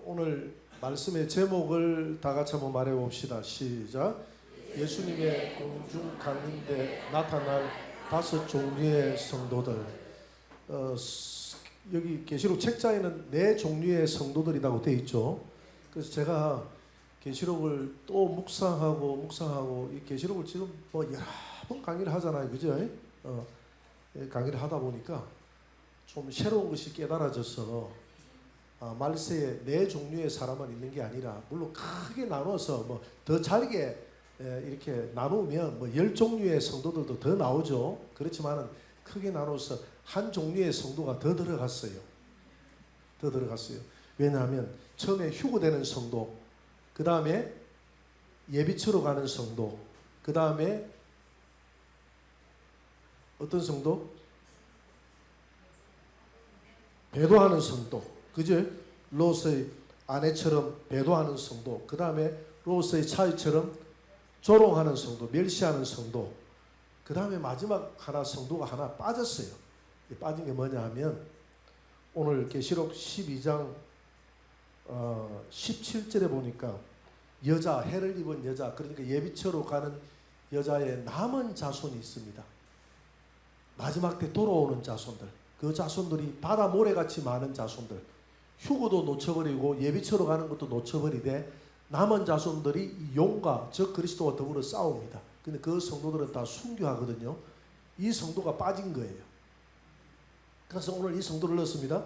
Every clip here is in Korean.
오늘 말씀의 제목을 다 같이 한번 말해 봅시다. 시작. 예수님의 공중 강림대 나타날 5 종류의 성도들. 여기 계시록 책자에는 4 종류의 성도들이라고 되어 있죠. 그래서 제가 계시록을 또 묵상하고 이 계시록을 지금 뭐 여러 번 강의를 하잖아요, 그죠? 강의를 하다 보니까 좀 새로운 것이 깨달아져서 말세에 4 종류의 사람만 있는 게 아니라, 물론 크게 나눠서 뭐 더 잘게 이렇게 나누면 뭐 10종류의 성도들도 더 나오죠. 그렇지만은 크게 나눠서 한 종류의 성도가 더 들어갔어요. 왜냐하면 처음에 휴거되는 성도, 그 다음에 예비처로 가는 성도, 그 다음에 어떤 성도? 배도하는 성도, 그죠? 롯의 아내처럼 배도하는 성도, 그 다음에 롯의 차이처럼 조롱하는 성도, 멸시하는 성도, 그 다음에 마지막 성도가 하나 빠졌어요. 빠진 게 뭐냐 하면 오늘 계시록 12장 17절에 보니까 여자, 해를 입은 여자, 그러니까 예비처로 가는 여자의 남은 자손이 있습니다. 마지막 때 돌아오는 자손들, 그 자손들이 바다 모래같이 많은 자손들, 휴거도 놓쳐버리고 예비처로 가는 것도 놓쳐버리되 남은 자손들이 용과 즉 그리스도와 더불어 싸웁니다. 근데 그 성도들은 다 순교하거든요. 이 성도가 빠진 거예요. 그래서 오늘 이 성도를 넣었습니다.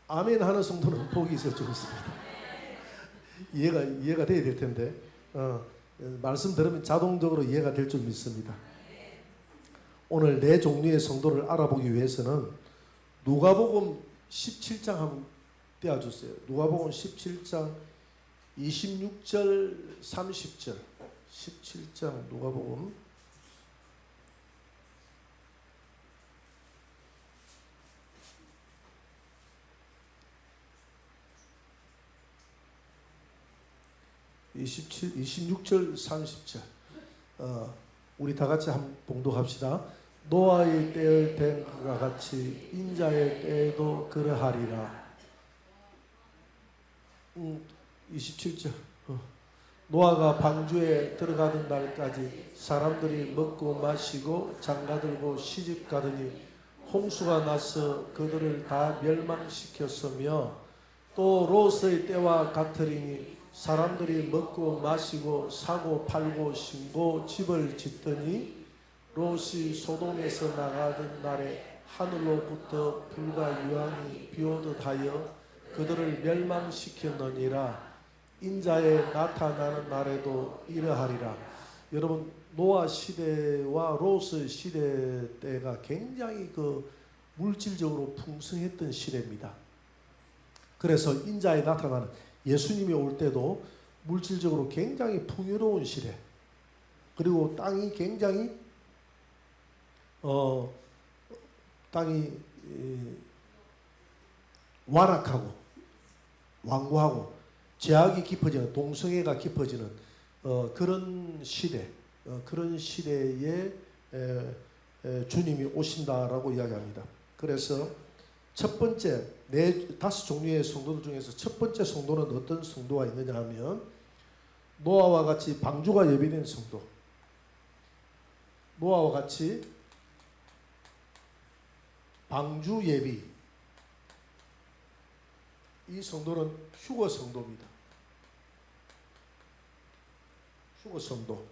아멘 하는 성도는 복이 있어 좀 있습니다. 이해가 돼야 될 텐데 말씀 들으면 자동적으로 이해가 될 줄 믿습니다. 오늘 4 종류의 성도를 알아보기 위해서는 누가복음 17장 한번 떼어주세요. 누가복음 17장 26절 30절 17장 누가복음 26절 30절 우리 다 같이 한번 봉독합시다. 노아의 때에 된 그가 같이 인자의 때에도 그러하리라. 27절 노아가 방주에 들어가던 날까지 사람들이 먹고 마시고 장가들고 시집가더니 홍수가 나서 그들을 다 멸망시켰으며 또 롯의 때와 같으리니 사람들이 먹고 마시고 사고 팔고 심고 집을 짓더니 롯이 소돔에서 나가던 날에 하늘로부터 불과 유황이 비오듯 하여 그들을 멸망시켰느니라. 인자에 나타나는 날에도 이러하리라. 여러분, 노아 시대와 롯의 시대 때가 굉장히 물질적으로 풍성했던 시대입니다. 그래서 인자에 나타나는 예수님이 올 때도 물질적으로 굉장히 풍요로운 시대, 그리고 땅이 굉장히 땅이 완악하고 완고하고 죄악이 깊어지는, 동성애가 깊어지는 그런 시대, 그런 시대에 주님이 오신다라고 이야기합니다. 그래서 첫 번째 5 종류의 성도들 중에서 첫 번째 성도는 어떤 성도가 있느냐 하면 노아와 같이 방주가 예비된 성도, 노아와 같이 방주 예비, 이 성도는 휴거 성도입니다. 휴거 성도.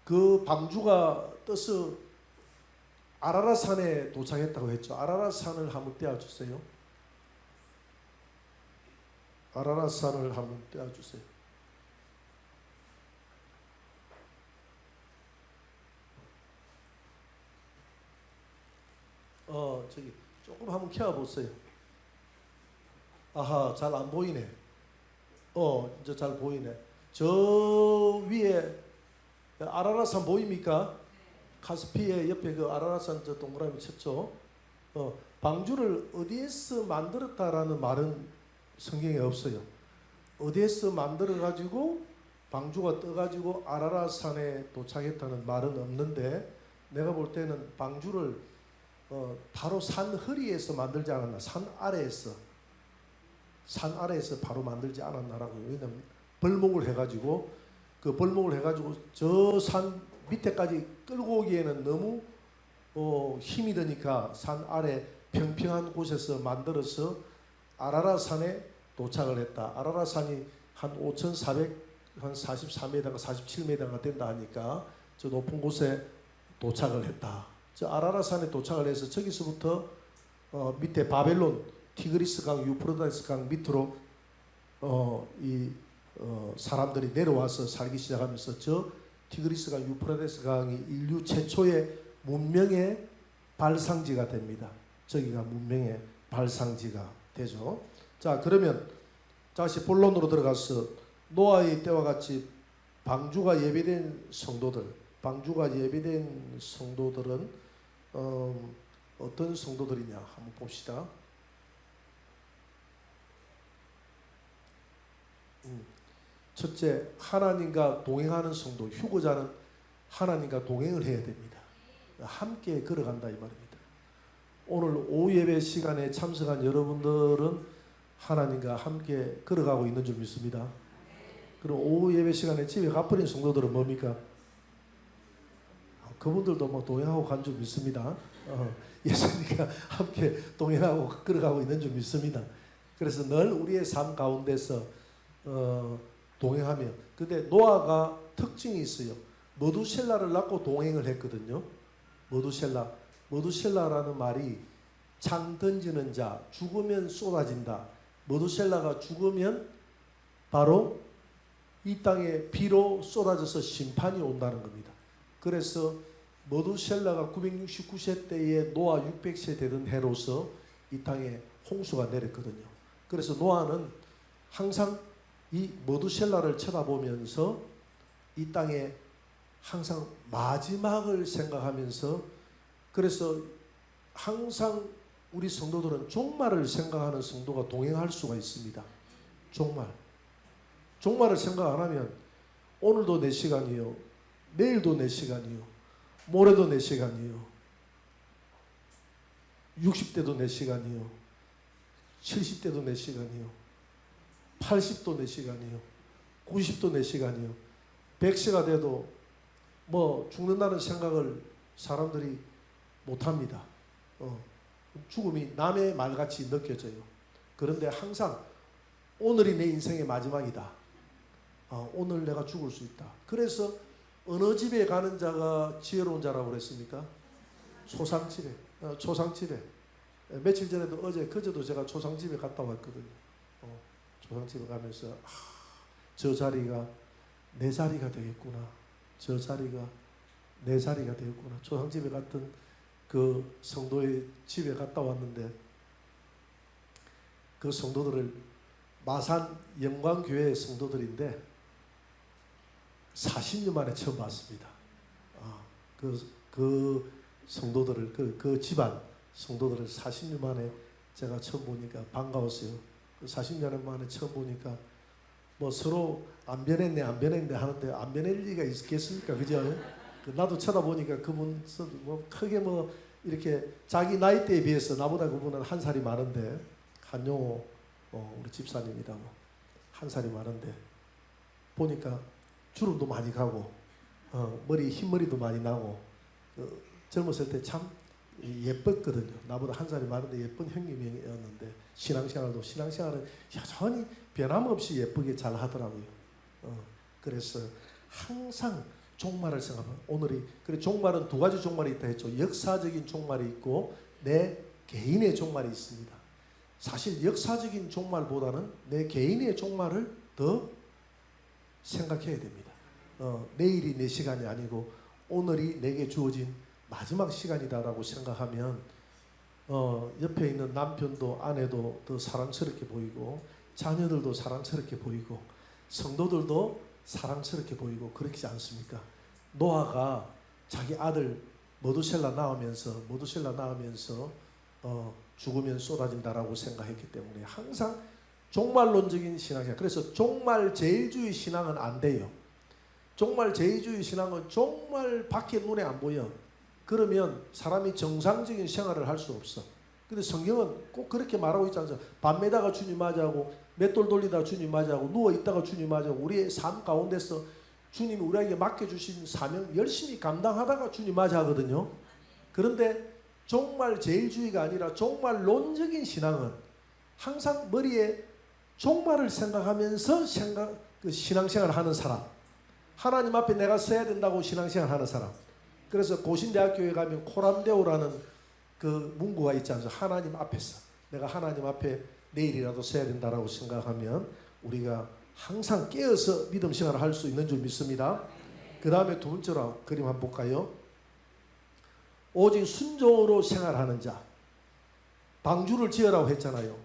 그 방주가 떠서 아라랏산에 도착했다고 했죠. 아라랏산을 한번 떼어주세요. 아라랏산을 한번 떼어주세요. 저기 조금 한번 켜보세요. 아하, 잘 안 보이네. 이제 잘 보이네. 저 위에 아라랏산 보입니까? 카스피의 옆에 그 아라랏산 저 동그라미 쳤죠. 방주를 어디에서 만들었다라는 말은 성경에 없어요. 어디에서 만들어 가지고 방주가 떠 가지고 아라랏산에 도착했다는 말은 없는데, 내가 볼 때는 방주를 바로 산 허리에서 만들지 않았나, 산 아래에서 바로 만들지 않았나라고. 왜냐하면 벌목을 해가지고 저 산 밑에까지 끌고 오기에는 너무 힘이 드니까 산 아래 평평한 곳에서 만들어서 아라라산에 도착을 했다. 아라라산이 한 5,443m인가 47m가 된다 하니까 저 높은 곳에 도착을 했다. 저 아라라산에 도착을 해서 저기서부터 밑에 바벨론, 티그리스 강, 유프라테스 강 밑으로 사람들이 내려와서 살기 시작하면서 저 티그리스 강, 유프라테스 강이 인류 최초의 문명의 발상지가 됩니다. 저기가 문명의 발상지가 되죠. 자, 그러면 다시 본론으로 들어가서 노아의 때와 같이 방주가 예비된 성도들은 어떤 성도들이냐 한번 봅시다. 첫째, 하나님과 동행하는 성도. 휴거자는 하나님과 동행을 해야 됩니다. 함께 걸어간다 이 말입니다. 오늘 오후 예배 시간에 참석한 여러분들은 하나님과 함께 걸어가고 있는 줄 믿습니다. 그럼 오후 예배 시간에 집에 가버린 성도들은 뭡니까? 그분들도 뭐 동행하고 간 줄 믿습니다. 예수님과 함께 동행하고 걸어가고 있는 줄 믿습니다. 그래서 늘 우리의 삶 가운데서 동행하며, 근데 노아가 특징이 있어요. 머두셀라를 낳고 동행을 했거든요. 머두셀라라는 말이 창 던지는 자, 죽으면 쏟아진다. 머두셀라가 죽으면 바로 이 땅에 비로 쏟아져서 심판이 온다는 겁니다. 그래서 머두셀라가 969세 때에 노아 600세 되던 해로서 이 땅에 홍수가 내렸거든요. 그래서 노아는 항상 이 머두셀라를 쳐다보면서 이 땅에 항상 마지막을 생각하면서, 그래서 항상 우리 성도들은 종말을 생각하는 성도가 동행할 수가 있습니다. 종말을 생각 안 하면 오늘도 내 시간이요, 내일도 내 시간이요, 모레도 내 시간이요, 60대도 내 시간이요, 70대도 내 시간이요, 80도 내 시간이요, 90도 내 시간이요, 100세가 돼도 뭐 죽는다는 생각을 사람들이 못합니다. 죽음이 남의 말같이 느껴져요. 그런데 항상 오늘이 내 인생의 마지막이다. 오늘 내가 죽을 수 있다. 그래서 어느 집에 가는 자가 지혜로운 자라고 그랬습니까? 초상집에. 며칠 전에도 그제도 제가 초상집에 갔다 왔거든요. 초상집에 가면서 저 자리가 내 자리가 되겠구나. 저 자리가 내 자리가 되겠구나. 초상집에 갔던 그 성도의 집에 갔다 왔는데, 그 성도들을 마산 영광교회 성도들인데 40년 만에 처음 봤습니다. 그 성도들을, 그 집안 성도들을 40년 만에 제가 처음 보니까 반가웠어요. 40년 만에 처음 보니까 뭐 서로 안 변했네 하는데 안 변할 리가 있겠습니까? 그죠? 나도 쳐다보니까 그분 뭐 크게 뭐 이렇게 자기 나이대에 비해서 나보다 그분은 한 살이 많은데, 한용호 우리 집사님이다 뭐 한 살이 많은데 보니까 주름도 많이 가고 흰머리도 많이 나고 젊었을 때 참 예뻤거든요. 나보다 한 살이 많은데 예쁜 형님이었는데 신앙생활은 여전히 변함없이 예쁘게 잘 하더라고요. 그래서 항상 종말을 생각하면 오늘이, 그래 종말은 두 가지 종말이 있다 했죠. 역사적인 종말이 있고 내 개인의 종말이 있습니다. 사실 역사적인 종말보다는 내 개인의 종말을 더 생각해야 됩니다. 내일이 내 시간이 아니고 오늘이 내게 주어진 마지막 시간이다라고 생각하면 옆에 있는 남편도 아내도 더 사랑스럽게 보이고, 자녀들도 사랑스럽게 보이고, 성도들도 사랑스럽게 보이고, 그렇지 않습니까? 노아가 자기 아들 머두셀라 낳으면서 죽으면 쏟아진다라고 생각했기 때문에 항상 종말론적인 신앙이야. 그래서 종말제일주의 신앙은 안 돼요. 종말제일주의 신앙은 종말 밖에 눈에 안 보여. 그러면 사람이 정상적인 생활을 할 수 없어. 근데 성경은 꼭 그렇게 말하고 있지 않습니까? 밤매다가 주님 맞이하고 맷돌 돌리다가 주님 맞이하고 누워있다가 주님 맞이하고 우리의 삶 가운데서 주님이 우리에게 맡겨주신 사명 열심히 감당하다가 주님 맞이하거든요. 그런데 종말제일주의가 아니라 종말론적인 신앙은 항상 머리에 종말을 생각하면서 신앙생활을 하는 사람, 하나님 앞에 내가 서야 된다고 신앙생활을 하는 사람. 그래서 고신대학교에 가면 코람데오라는 그 문구가 있지 않습니까? 하나님 앞에서 내가 하나님 앞에 내일이라도 서야 된다라고 생각하면 우리가 항상 깨어서 믿음 생활을 할 수 있는 줄 믿습니다. 그 다음에 두 번째로 그림 한번 볼까요? 오직 순종으로 생활하는 자. 방주를 지으라고 했잖아요.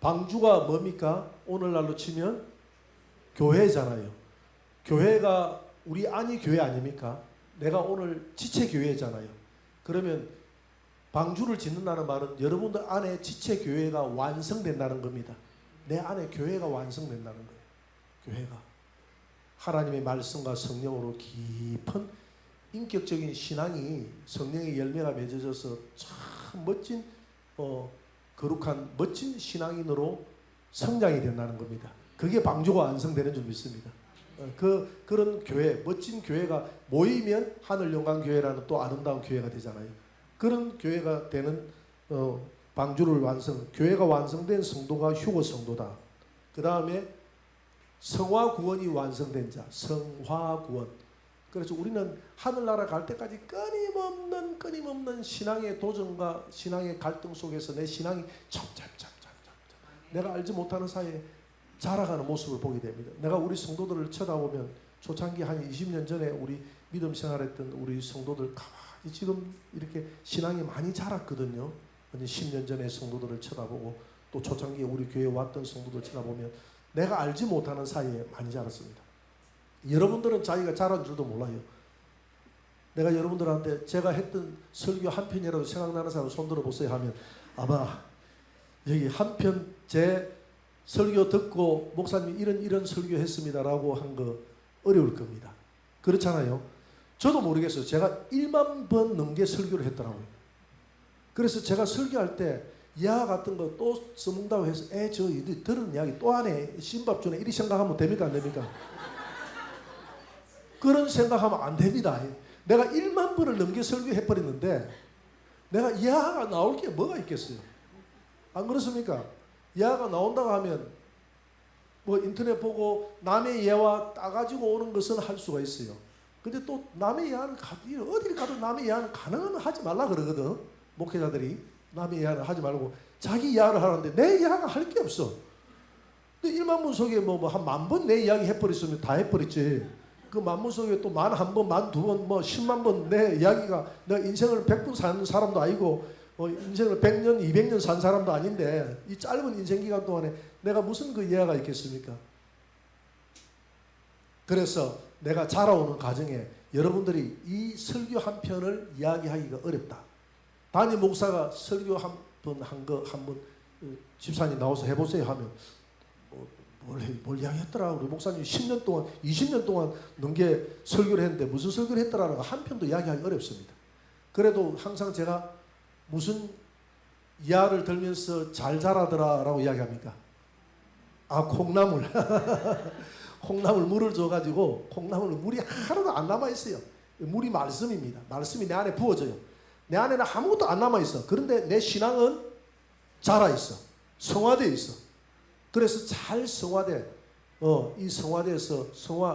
방주가 뭡니까? 오늘날로 치면 교회잖아요. 교회가 우리 안이 교회 아닙니까? 내가 오늘 지체교회잖아요. 그러면 방주를 짓는다는 말은 여러분들 안에 지체교회가 완성된다는 겁니다. 내 안에 교회가 완성된다는 거예요. 교회가 하나님의 말씀과 성령으로 깊은 인격적인 신앙이 성령의 열매가 맺어져서 참 멋진 거룩한 멋진 신앙인으로 성장이 된다는 겁니다. 그게 방주가 완성되는 줄 믿습니다. 그런 교회, 멋진 교회가 모이면 하늘영광교회라는 또 아름다운 교회가 되잖아요. 그런 교회가 되는 방주를 교회가 완성된 성도가 휴거 성도다. 그 다음에 성화구원이 완성된 자, 성화구원. 그래서 우리는 하늘나라 갈 때까지 끊임없는 신앙의 도전과 신앙의 갈등 속에서 내 신앙이 점점점 내가 알지 못하는 사이에 자라가는 모습을 보게 됩니다. 내가 우리 성도들을 쳐다보면 초창기 한 20년 전에 우리 믿음 생활했던 우리 성도들 가만히 지금 이렇게 신앙이 많이 자랐거든요. 10년 전에 성도들을 쳐다보고 또 초창기에 우리 교회에 왔던 성도들 쳐다보면 내가 알지 못하는 사이에 많이 자랐습니다. 여러분들은 자기가 자란 줄도 몰라요. 내가 여러분들한테 제가 했던 설교 한 편이라도 생각나는 사람 손 들어보세요 하면 아마 여기 한 편 제 설교 듣고 목사님 이런 설교 했습니다라고 한 거 어려울 겁니다. 그렇잖아요. 저도 모르겠어요. 제가 1만 번 넘게 설교를 했더라고요. 그래서 제가 설교할 때 야 같은 거 또 써먹는다고 해서 저 들은 이야기 또 하네 신밥 주네 이리 생각하면 됩니까 안 됩니까? 그런 생각하면 안 됩니다. 내가 1만 번을 넘게 설교해버렸는데 내가 야가 나올 게 뭐가 있겠어요? 안 그렇습니까? 야가 나온다고 하면 뭐 인터넷 보고 남의 예와 따가지고 오는 것은 할 수가 있어요. 근데 또 남의 예화는 어딜 가도 남의 예화는 가능하면 하지 말라 그러거든. 목회자들이 남의 예화를 하지 말고 자기 예화를 하는데 내 예화가 할 게 없어. 근데 1만 번 속에 한 10,000번 내 이야기 해버렸으면 다 해버렸지. 그 10,000번 속에 또 10,001번, 12,000번, 10만 번 내 이야기가 내가 인생을 100번 사는 사람도 아니고 인생을 100년, 200년 산 사람도 아닌데 이 짧은 인생 기간 동안에 내가 무슨 그 예화가 있겠습니까? 그래서 내가 자라오는 과정에 여러분들이 이 설교 한 편을 이야기하기가 어렵다. 담임 목사가 설교 한 번 집사님 나와서 해보세요 하면 뭘 이야기했더라. 우리 목사님 10년 동안 20년 동안 넘게 설교를 했는데 무슨 설교를 했더라는 거 한 편도 이야기하기 어렵습니다. 그래도 항상 제가 무슨 이야를 들면서 잘 자라더라 라고 이야기합니까? 콩나물 콩나물 물을 줘가지고 콩나물 물이 하나도 안 남아있어요. 물이 말씀입니다. 말씀이 내 안에 부어져요. 내 안에는 아무것도 안 남아있어. 그런데 내 신앙은 자라있어. 성화되어 있어. 그래서 잘 성화돼. 이 성화돼서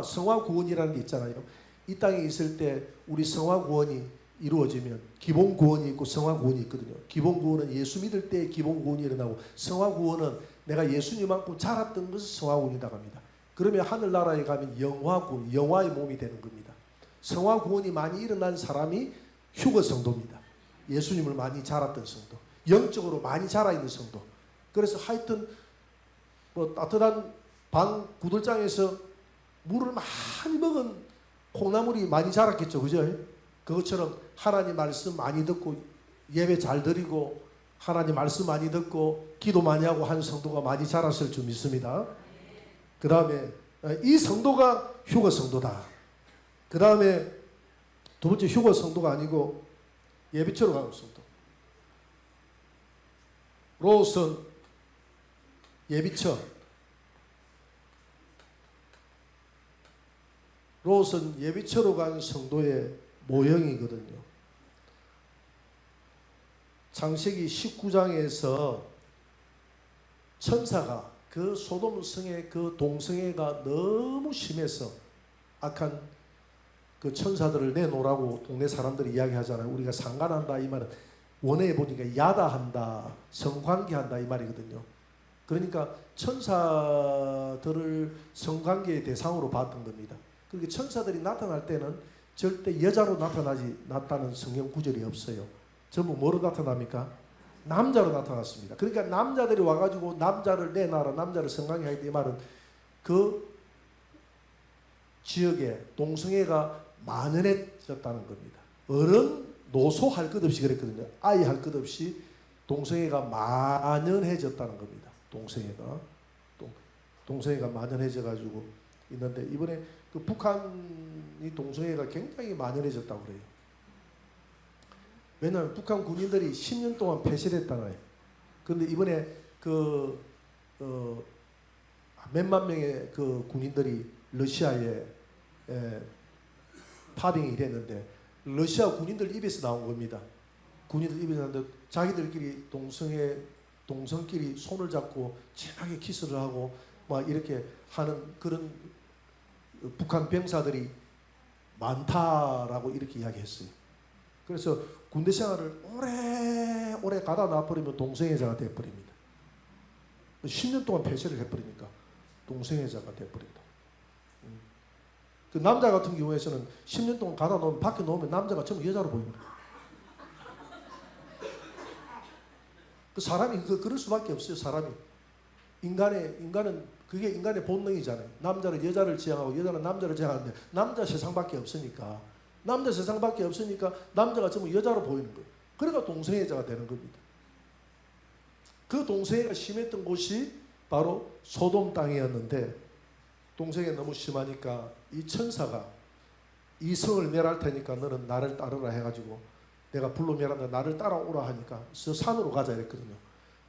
성화구원이라는 게 있잖아요. 이 땅에 있을 때 우리 성화구원이 이루어지면 기본구원이 있고 성화구원이 있거든요. 기본구원은 예수 믿을 때 기본구원이 일어나고 성화구원은 내가 예수님만큼 자랐던 것을 성화구원이라고 합니다. 그러면 하늘나라에 가면 영화구원, 영화의 몸이 되는 겁니다. 성화구원이 많이 일어난 사람이 휴거 성도입니다. 예수님을 많이 자랐던 성도, 영적으로 많이 자라있는 성도. 그래서 하여튼 따뜻한 방 구들장에서 물을 많이 먹은 콩나물이 많이 자랐겠죠. 그죠? 그것처럼 하나님 말씀 많이 듣고 예배 잘 드리고 하나님 말씀 많이 듣고 기도 많이 하고 한 성도가 많이 자랐을 줄 믿습니다. 그 다음에 이 성도가 휴거 성도다. 그 다음에 두 번째 휴거 성도가 아니고 예비처로 가는 성도. 롯은 예비처. 롯은 예비처로 간 성도의 모형이거든요. 창세기 19장에서 천사가 그 소돔 성의 그 동성애가 너무 심해서 악한 그 천사들을 내놓으라고 동네 사람들이 이야기하잖아요. 우리가 상관한다 이 말은 원어에 보니까 야다한다, 성관계한다 이 말이거든요. 그러니까 천사들을 성관계의 대상으로 봤던 겁니다. 그렇게 천사들이 나타날 때는 절대 여자로 나타나는 성경 구절이 없어요. 전부 뭐로 나타납니까? 남자로 나타났습니다. 그러니까 남자들이 와가지고 남자를 내놔라, 남자를 성관계하겠다 이 말은 그 지역에 동성애가 만연해졌다는 겁니다. 어른, 노소 할 것 없이 그랬거든요. 아이 할 것 없이 동성애가 만연해졌다는 겁니다. 동성애가 만연해져가지고 있는데 이번에 그 북한이 동성애가 굉장히 만연해졌다고 그래요. 왜냐하면 북한 군인들이 10년 동안 폐쇄를 했잖아요. 그런데 이번에 몇만 명의 그 군인들이 러시아에 파병이 일했는데 러시아 군인들 입에서 나온 겁니다. 군인들 입에서 나왔는데 자기들끼리 동성끼리 손을 잡고 진하게 키스를 하고 막 이렇게 하는 그런 북한 병사들이 많다라고 이렇게 이야기했어요. 그래서 군대 생활을 오래 가다 놔버리면 동성애자가 돼버립니다. 10년 동안 폐쇄를 해버리니까 동성애자가 돼버린다. 그 남자 같은 경우에서는 10년 동안 가다 놓으면 밖에 놓으면 남자가 전부 여자로 보입니다. 그 사람이 그럴 수밖에 없어요. 사람이 인간은 그게 인간의 본능이잖아요. 남자는 여자를 지향하고 여자는 남자를 지향하는데 남자 세상밖에 없으니까 남자가 전부 여자로 보이는 거예요. 그러니까 동성애자가 되는 겁니다. 그 동성애가 심했던 곳이 바로 소돔 땅이었는데 동성애 너무 심하니까 이 천사가 이 성을 멸할 테니까 너는 나를 따르라 해가지고 내가 불로 멸한다 나를 따라오라 하니까 저 산으로 가자 이랬거든요.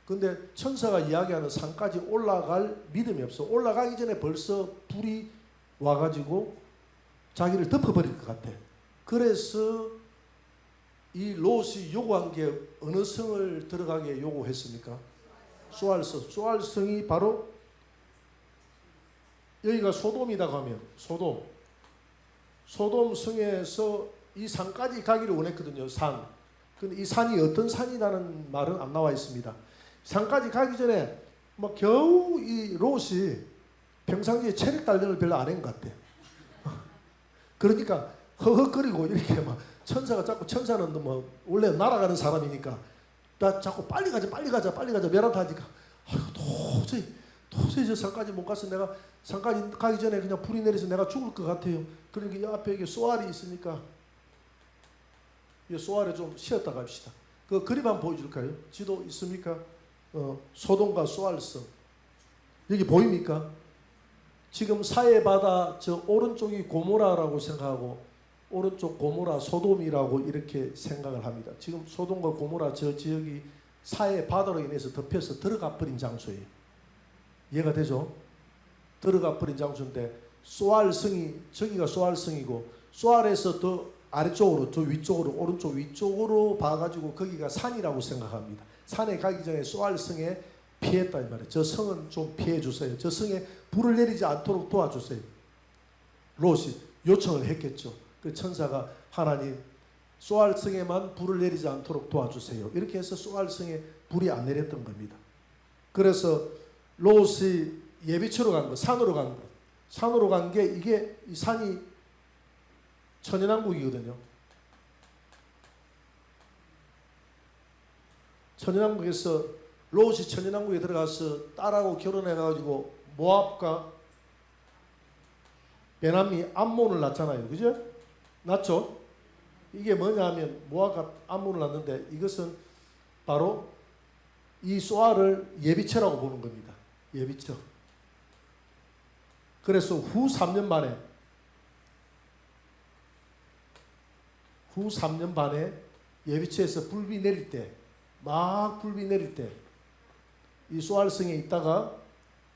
근데 천사가 이야기하는 산까지 올라갈 믿음이 없어. 올라가기 전에 벌써 불이 와가지고 자기를 덮어버릴 것 같아. 그래서 이 롯이 요구한 게 어느 성을 들어가게 요구했습니까? 쏘알성. 쏘알성이 바로 여기가 소돔이다 하면 소돔 성에서 이 산까지 가기를 원했거든요. 산. 근데 이 산이 어떤 산이라는 말은 안 나와 있습니다. 산까지 가기 전에 뭐 겨우 이 롯이 평상시에 체력 단련을 별로 안 한 것 같아. 그러니까 허헉거리고 이렇게 막 천사는 뭐 원래 날아가는 사람이니까 나 자꾸 빨리 가자 멸한다 하니까 도저히 저 산까지 못 가서 내가 산까지 가기 전에 그냥 불이 내려서 내가 죽을 것 같아요. 그러니까 이 앞에 이게 쏘알이 있으니까 이 쏘알에 좀 쉬었다 갑시다. 그 그림 한번 보여줄까요? 지도 있습니까? 소돔과 쏘알성 여기 보입니까? 지금 사해바다 저 오른쪽이 고모라라고 생각하고 오른쪽 고모라 소돔이라고 이렇게 생각을 합니다. 지금 소돔과 고모라 저 지역이 사해바다로 인해서 덮여서 들어가 버린 장소예요. 이해가 되죠? 들어가 버린 장소인데 쏘알성이 저기가 쏘알성이고 쏘알에서 더 아래쪽으로 저 위쪽으로 오른쪽 위쪽으로 봐가지고 거기가 산이라고 생각합니다. 산에 가기 전에 쏘알성에 피했다 이 말이에요. 저 성은 좀 피해 주세요. 저 성에 불을 내리지 않도록 도와주세요. 롯이 요청을 했겠죠. 그 천사가 하나님 쏘알성에만 불을 내리지 않도록 도와주세요. 이렇게 해서 쏘알성에 불이 안 내렸던 겁니다. 그래서 롯이 예비처로 간 거, 산으로 간 게 이게 이 산이 천연왕국이거든요. 천연왕국에서 롯이 천연왕국에 들어가서 딸하고 결혼해가지고 모압과 베나미 암몬을 낳잖아요. 그죠? 낳죠? 이게 뭐냐면 모압과 암몬을 낳는데 이것은 바로 이 쏘알을 예비처라고 보는 겁니다. 예비처. 그래서 후 3년 만에 예비처에서 불비 내릴 때, 막 불비 내릴 때, 이 소알성에 있다가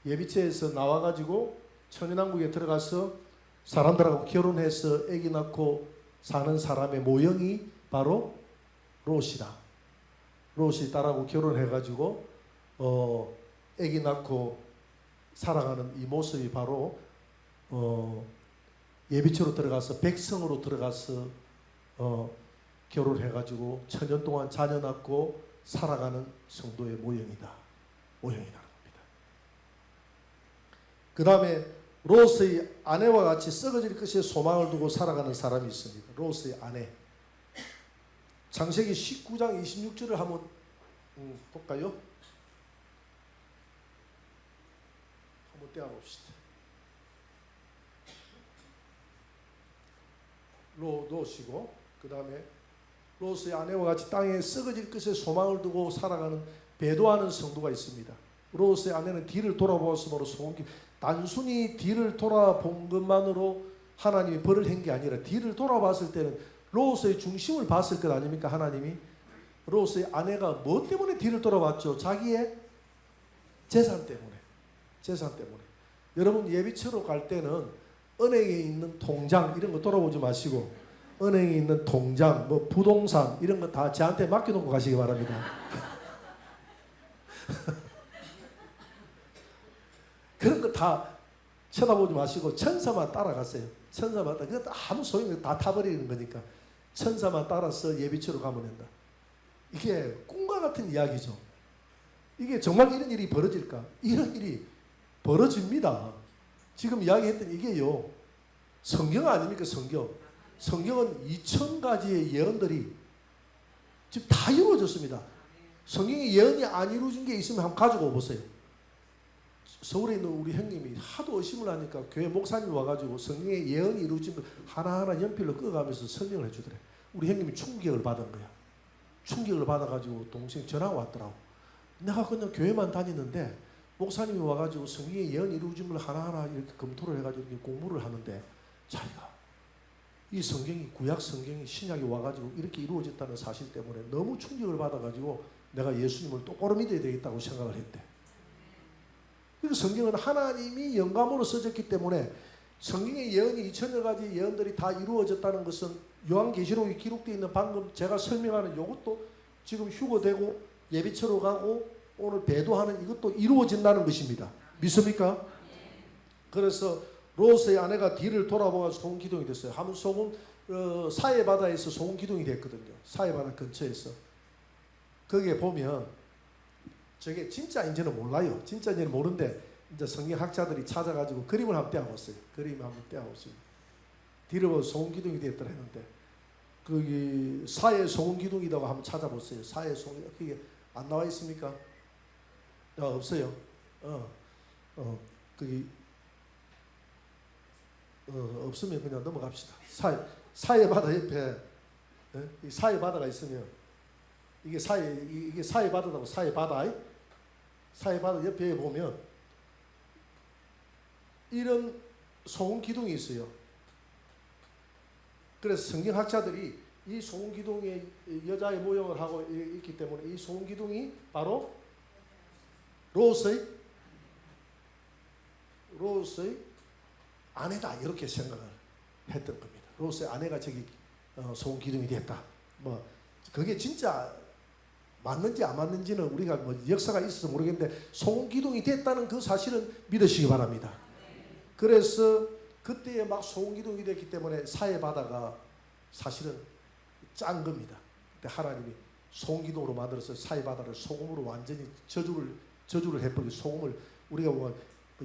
예비처에서 나와가지고 천연왕국에 들어가서 사람들하고 결혼해서 아기 낳고 사는 사람의 모형이 바로 롯이다. 롯이 딸하고 결혼해가지고 아기 낳고 살아가는 이 모습이 바로 예비처로 들어가서 백성으로 들어가서 결혼해가지고 천년 동안 자녀 낳고 살아가는 성도의 모형이라는 겁니다. 그 다음에 롯의 아내와 같이 썩어질 것에 소망을 두고 살아가는 사람이 있습니다. 롯의 아내. 창세기 19장 26절을 한번 볼까요? 한번 떼어봅시다. 롯이고 그 다음에 롯의 아내와 같이 땅에 썩어질 것에 소망을 두고 살아가는 배도하는 성도가 있습니다. 롯의 아내는 뒤를 돌아보았으므로 단순히 뒤를 돌아본 것만으로 하나님이 벌을 한 게 아니라 뒤를 돌아봤을 때는 롯의 중심을 봤을 것 아닙니까? 하나님이 롯의 아내가 뭐 때문에 뒤를 돌아봤죠? 자기의 재산 때문에. 여러분 예비처로 갈 때는 은행에 있는 통장 이런 거 돌아보지 마시고 은행에 있는 통장, 뭐 부동산 이런 거 다 저한테 맡겨놓고 가시기 바랍니다. 그런 거 다 쳐다보지 마시고 천사만 따라가세요. 천사만 따라. 그것도 아무 소용이 없어. 다 타버리는 거니까. 천사만 따라서 예비처로 가면 된다. 이게 꿈과 같은 이야기죠. 이게 정말 이런 일이 벌어질까? 이런 일이 벌어집니다. 지금 이야기했던 이게요. 성경 아닙니까? 성경은 2000가지의 예언들이 지금 다 이루어졌습니다. 성경에 예언이 안 이루어진 게 있으면 한번 가지고 보세요. 서울에 있는 우리 형님이 하도 의심을 하니까 교회 목사님 와가지고 성경에 예언이 이루어진 거 하나하나 연필로 끄가면서 설명을 해주더래. 우리 형님이 충격을 받은 거야. 충격을 받아가지고 동생 전화가 왔더라고. 내가 그냥 교회만 다니는데 목사님이 와가지고 성경에 예언 이루어진 걸 하나하나 이렇게 검토를 해가지고 이렇게 공부를 하는데 자기가 이 성경이 구약 성경이 신약이 와가지고 이렇게 이루어졌다는 사실 때문에 너무 충격을 받아가지고 내가 예수님을 똑바로 믿어야 되겠다고 생각을 했대. 그 성경은 하나님이 영감으로 써졌기 때문에 성경의 예언이 2000여 가지 예언들이 다 이루어졌다는 것은 요한계시록에 기록되어 있는 방금 제가 설명하는 이것도 지금 휴거되고 예비처로 가고 오늘 배도하는 이것도 이루어진다는 것입니다. 믿습니까? 그래서 롯의 아내가 뒤를 돌아보아 소금 기둥이 됐어요. 한번 사해 바다에서 소금 기둥이 됐거든요. 사해 바다 근처에서. 거기에 보면 저게 진짜인지는 몰라요. 진짜인지는 모르는데 이제 성경학자들이 찾아가지고 그림을 한번 떼어봤어요. 그림을 한번 떼어봤어요. 뒤를 보고 소금 기둥이 됐더라 했는데 거기 사해 소금 기둥이라고 한번 찾아보세요. 사해 소금 그게 안 나와 있습니까? 없어요. 거기 없으면 그냥 넘어갑시다. 사해 바다 옆에 이 사해 바다가 있으면 이게 사해 바다라고 사해 바다 옆에 보면 이런 소금 기둥이 있어요. 그래서 성경학자들이 이 소금 기둥에 여자의 모형을 하고 있기 때문에 이 소금 기둥이 바로 롯의 아내다 이렇게 생각을 했던 겁니다. 롯의 아내가 저기 소금 기둥이 됐다. 뭐 그게 진짜 맞는지 안 맞는지는 우리가 뭐 역사가 있어서 모르겠는데 소금 기둥이 됐다는 그 사실은 믿으시기 바랍니다. 그래서 그때에 막 소금 기둥이 됐기 때문에 사해 바다가 사실은 짠 겁니다. 근데 하나님이 소금 기둥으로 만들어서 사해 바다를 소금으로 완전히 저주를 해버리고 소금을 우리가 보면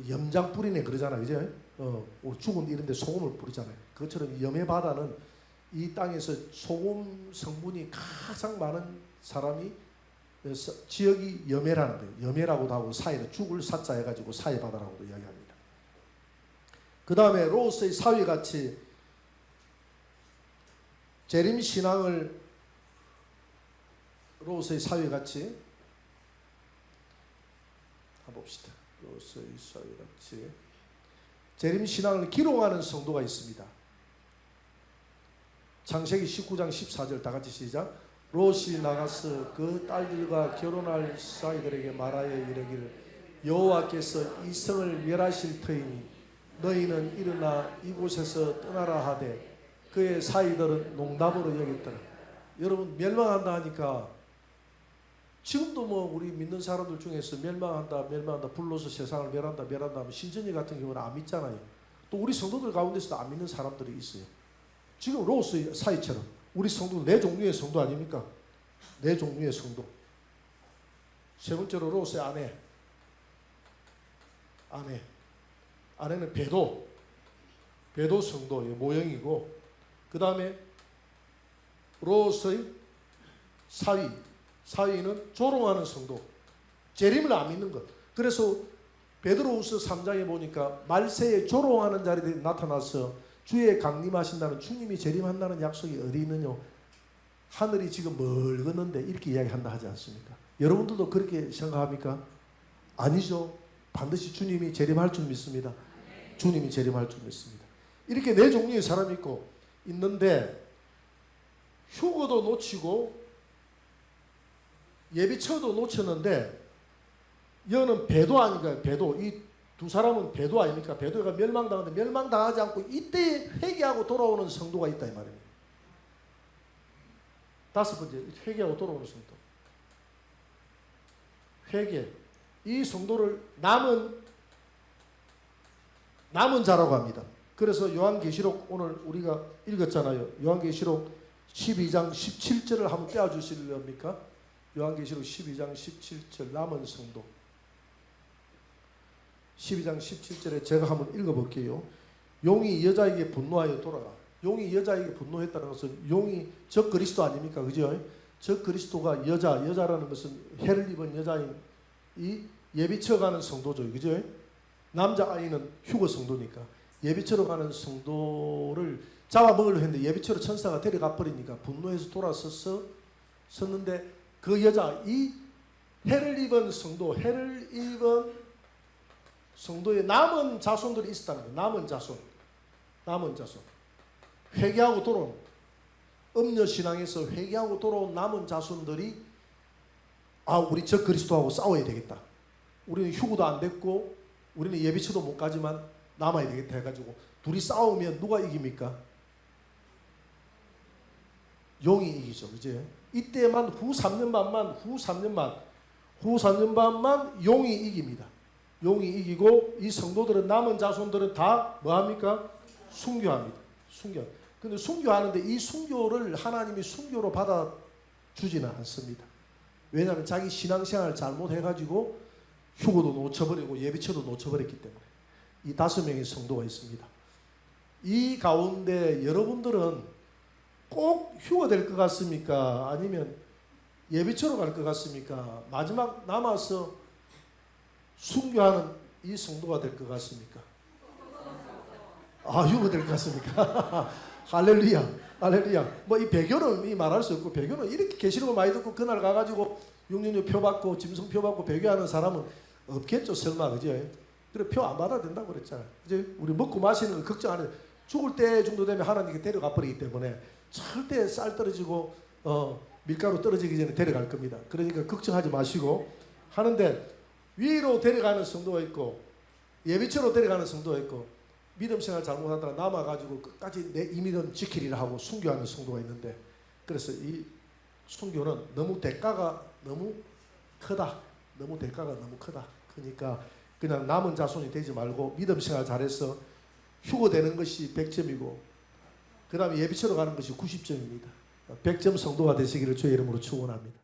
염장 뿌리네 그러잖아요. 그죠? 죽은 이런 데 소금을 뿌리잖아요. 그것처럼 염해 바다는 이 땅에서 소금 성분이 가장 많은 사람이 지역이 염해라는 거예요. 염해라고도 하고 사해는 죽을 사자 해가지고 사해 바다라고도 이야기합니다. 그 다음에 롯의 사위같이 재림 신앙을 롯의 사위같이 한번 봅시다. 롯의 사위같이 재림 신앙을 기록하는 성도가 있습니다. 창세기 19장 14절 다 같이 시작. 롯이 나가서 그 딸들과 결혼할 사이들에게 말하여 이르기를 여호와께서 이 성을 멸하실 터이니 너희는 일어나 이곳에서 떠나라 하되 그의 사이들은 농담으로 여겼더라. 여러분, 멸망한다 하니까 지금도 뭐 우리 믿는 사람들 중에서 멸망한다 불로서 세상을 멸한다 하면 신전이 같은 경우는 안 믿잖아요. 또 우리 성도들 가운데서도 안 믿는 사람들이 있어요. 지금 롯의 사이처럼 우리 성도는 네 종류의 성도 아닙니까? 네 종류의 성도. 세 번째로 롯의 아내는 배도 성도의 모형이고, 그 다음에 롯의 사위는 조롱하는 성도, 재림을 안 믿는 것. 그래서 베드로후서 3장에 보니까 말세에 조롱하는 자들이 나타나서 주의 강림하신다는, 주님이 재림한다는 약속이 어디 있느냐, 하늘이 지금 멀었는데 이렇게 이야기한다 하지 않습니까? 여러분들도 그렇게 생각합니까? 아니죠. 반드시 주님이 재림할 줄 믿습니다. 주님이 재림할 줄 믿습니다. 이렇게 네 종류의 사람이 있는데 휴거도 놓치고 예비처도 놓쳤는데 여는 배도 아닌가요? 배도. 이 두 사람은 배도 아닙니까? 배도가 멸망당하는데 멸망당하지 않고 이때 회개하고 돌아오는 성도가 있다 이 말입니다. 다섯 번째, 회개하고 돌아오는 성도. 회개. 이 성도를 남은 자라고 합니다. 그래서 요한계시록 오늘 우리가 읽었잖아요. 요한계시록 12장 17절을 한번 떼어주실랍니까? 요한계시록 12장 17절 남은 성도. 12장 17절에 제가 한번 읽어볼게요. 용이 여자에게 분노하여 돌아가. 용이 여자에게 분노했다는 것은 용이 적 그리스도 아닙니까? 그죠? 적 그리스도가 여자라는 것은 해를 입은 여자인 이 예비처 가는 성도죠. 그죠? 남자아이는 휴거 성도니까 예비처로 가는 성도를 잡아먹으려 했는데 예비처로 천사가 데려가 버리니까 분노해서 섰는데 그 여자, 이 해를 입은 성도의 남은 자손들이 있었다는 거예요. 남은 자손. 회개하고 돌아온, 음녀신앙에서 회개하고 돌아온 남은 자손들이 우리 적 그리스도하고 싸워야 되겠다. 우리는 휴구도 안 됐고 우리는 예비처도 못 가지만 남아야 되겠다 해가지고 둘이 싸우면 누가 이깁니까? 용이 이기죠. 그죠? 이때만 후 3년 반만 용이 이깁니다. 용이 이기고 이 성도들은, 남은 자손들은 다 뭐합니까? 순교합니다. 근데 순교하는데 이 순교를 하나님이 순교로 받아주지는 않습니다. 왜냐하면 자기 신앙생활을 잘못해가지고 휴고도 놓쳐버리고 예비처도 놓쳐버렸기 때문에. 이 5명의 성도가 있습니다. 이 가운데 여러분들은 꼭 휴거될 것 같습니까? 아니면 예비처로 갈 것 같습니까? 마지막 남아서 순교하는 이 성도가 될 것 같습니까? 휴거될 것 같습니까? 할렐루야. 뭐 이 배교는 이 말할 수 없고, 배교는 이렇게 계시록을 많이 듣고 그날 가가지고 6년유 표 받고 짐승 표 받고 배교하는 사람은 없겠죠, 설마. 그죠? 그래, 표 안 받아도 된다고 그랬잖아요. 이제 우리 먹고 마시는 거 걱정 안 해요. 죽을 때 정도 되면 하나님께 데려가 버리기 때문에 절대 쌀 떨어지고 밀가루 떨어지기 전에 데려갈 겁니다. 그러니까 걱정하지 마시고 하는데, 위로 데려가는 성도가 있고 예비처로 데려가는 성도가 있고, 믿음 생활 잘못하다가 남아가지고 끝까지 내 이 믿음 지키리라 하고 순교하는 성도가 있는데, 그래서 이 순교는 너무 대가가 너무 크다. 그러니까 그냥 남은 자손이 되지 말고 믿음 생활 잘해서 휴거되는 것이 100점이고 그 다음에 예비처로 가는 것이 90점입니다. 100점 성도가 되시기를 주의 이름으로 축원합니다.